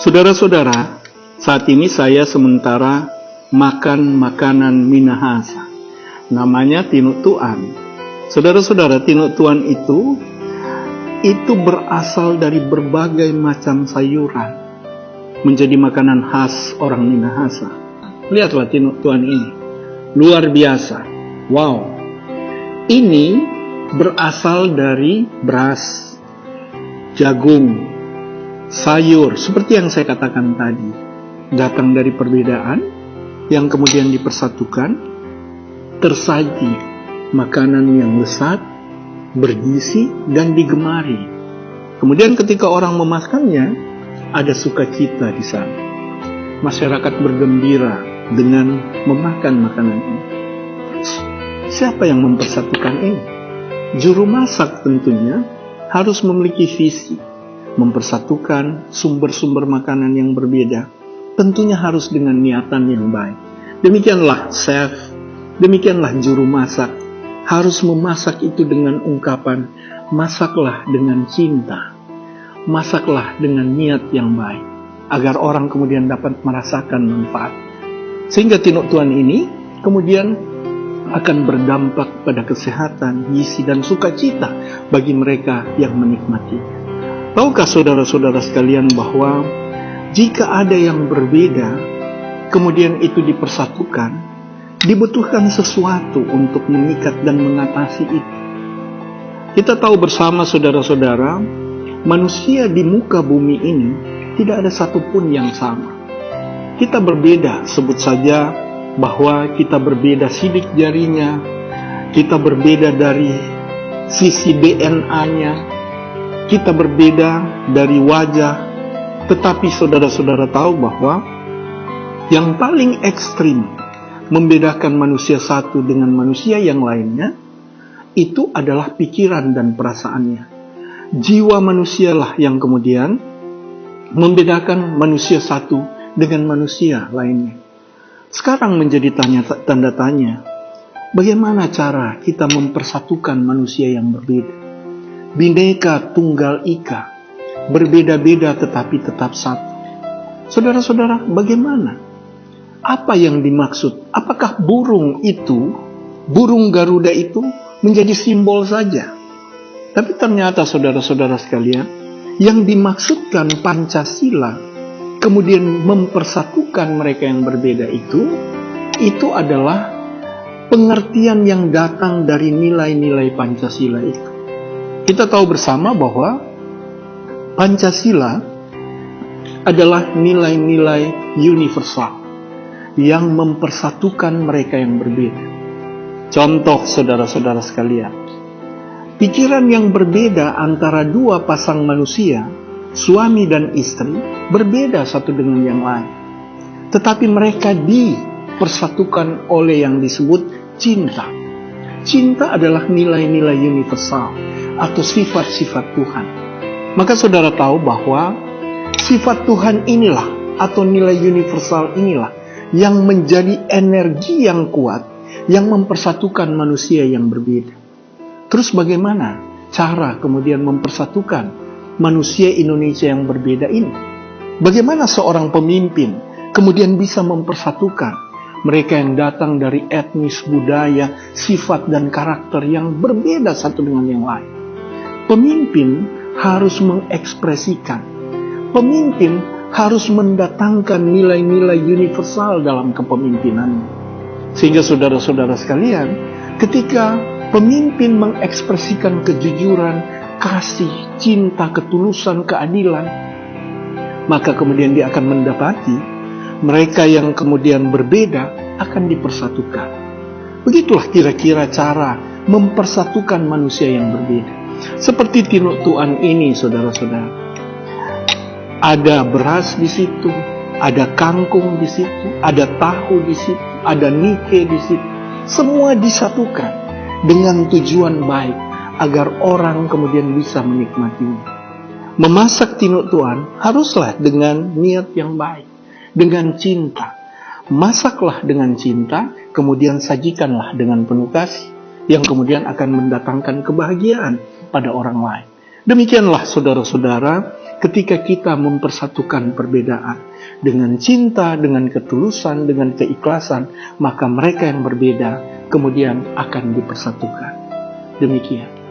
Saudara-saudara, saat ini saya sementara makan makanan Minahasa. Namanya tinutuan. Saudara-saudara, tinutuan itu berasal dari berbagai macam sayuran. Menjadi makanan khas orang Minahasa. Lihatlah tinutuan ini. Luar biasa. Wow. Ini berasal dari beras, jagung, sayur, seperti yang saya katakan tadi, datang dari perbedaan yang kemudian dipersatukan, tersaji makanan yang lezat, bergizi, dan digemari. Kemudian ketika orang memakannya, ada sukacita di sana. Masyarakat bergembira dengan memakan makanan ini. Siapa yang mempersatukan ini? Juru masak tentunya harus memiliki visi, mempersatukan sumber-sumber makanan yang berbeda, tentunya harus dengan niatan yang baik. Demikianlah chef, demikianlah juru masak, harus memasak itu dengan ungkapan, masaklah dengan cinta, masaklah dengan niat yang baik, agar orang kemudian dapat merasakan manfaat. Sehingga tinutuan ini kemudian akan berdampak pada kesehatan, gizi, dan sukacita bagi mereka yang menikmatinya. Tahukah saudara-saudara sekalian bahwa jika ada yang berbeda, kemudian itu dipersatukan, dibutuhkan sesuatu untuk mengikat dan mengatasi itu. Kita tahu bersama saudara-saudara, manusia di muka bumi ini tidak ada satupun yang sama. Kita berbeda, sebut saja bahwa kita berbeda sidik jarinya, kita berbeda dari sisi DNA-nya, kita berbeda dari wajah, tetapi saudara-saudara tahu bahwa yang paling ekstrim membedakan manusia satu dengan manusia yang lainnya, itu adalah pikiran dan perasaannya. Jiwa manusialah yang kemudian membedakan manusia satu dengan manusia lainnya. Sekarang menjadi tanda tanya, bagaimana cara kita mempersatukan manusia yang berbeda? Bhinneka Tunggal Ika, berbeda-beda tetapi tetap satu. Saudara-saudara, bagaimana? Apa yang dimaksud? Apakah burung Garuda itu menjadi simbol saja? Tapi ternyata saudara-saudara sekalian, yang dimaksudkan Pancasila, kemudian mempersatukan mereka yang berbeda itu adalah pengertian yang datang dari nilai-nilai Pancasila itu. Kita tahu bersama bahwa Pancasila adalah nilai-nilai universal yang mempersatukan mereka yang berbeda. Contoh saudara-saudara sekalian, pikiran yang berbeda antara dua pasang manusia, suami dan istri, berbeda satu dengan yang lain. Tetapi mereka dipersatukan oleh yang disebut cinta. Cinta adalah nilai-nilai universal atau sifat-sifat Tuhan. Maka saudara tahu bahwa sifat Tuhan inilah atau nilai universal inilah yang menjadi energi yang kuat yang mempersatukan manusia yang berbeda. Terus bagaimana cara kemudian mempersatukan manusia Indonesia yang berbeda ini? Bagaimana seorang pemimpin kemudian bisa mempersatukan mereka yang datang dari etnis, budaya, sifat dan karakter yang berbeda satu dengan yang lain? Pemimpin harus mengekspresikan. Pemimpin harus mendatangkan nilai-nilai universal dalam kepemimpinannya. Sehingga saudara-saudara sekalian, ketika pemimpin mengekspresikan kejujuran, kasih, cinta, ketulusan, keadilan, maka kemudian dia akan mendapati mereka yang kemudian berbeda akan dipersatukan. Begitulah kira-kira cara mempersatukan manusia yang berbeda. Seperti tinutuan ini, saudara-saudara. Ada beras di situ, ada kangkung di situ, ada tahu di situ, ada nike di situ. Semua disatukan dengan tujuan baik agar orang kemudian bisa menikmatinya. Memasak tinutuan haruslah dengan niat yang baik, dengan cinta. Masaklah dengan cinta, kemudian sajikanlah dengan penuh kasih, yang kemudian akan mendatangkan kebahagiaan pada orang lain. Demikianlah saudara-saudara, ketika kita mempersatukan perbedaan dengan cinta, dengan ketulusan, dengan keikhlasan, maka mereka yang berbeda kemudian akan dipersatukan. Demikian.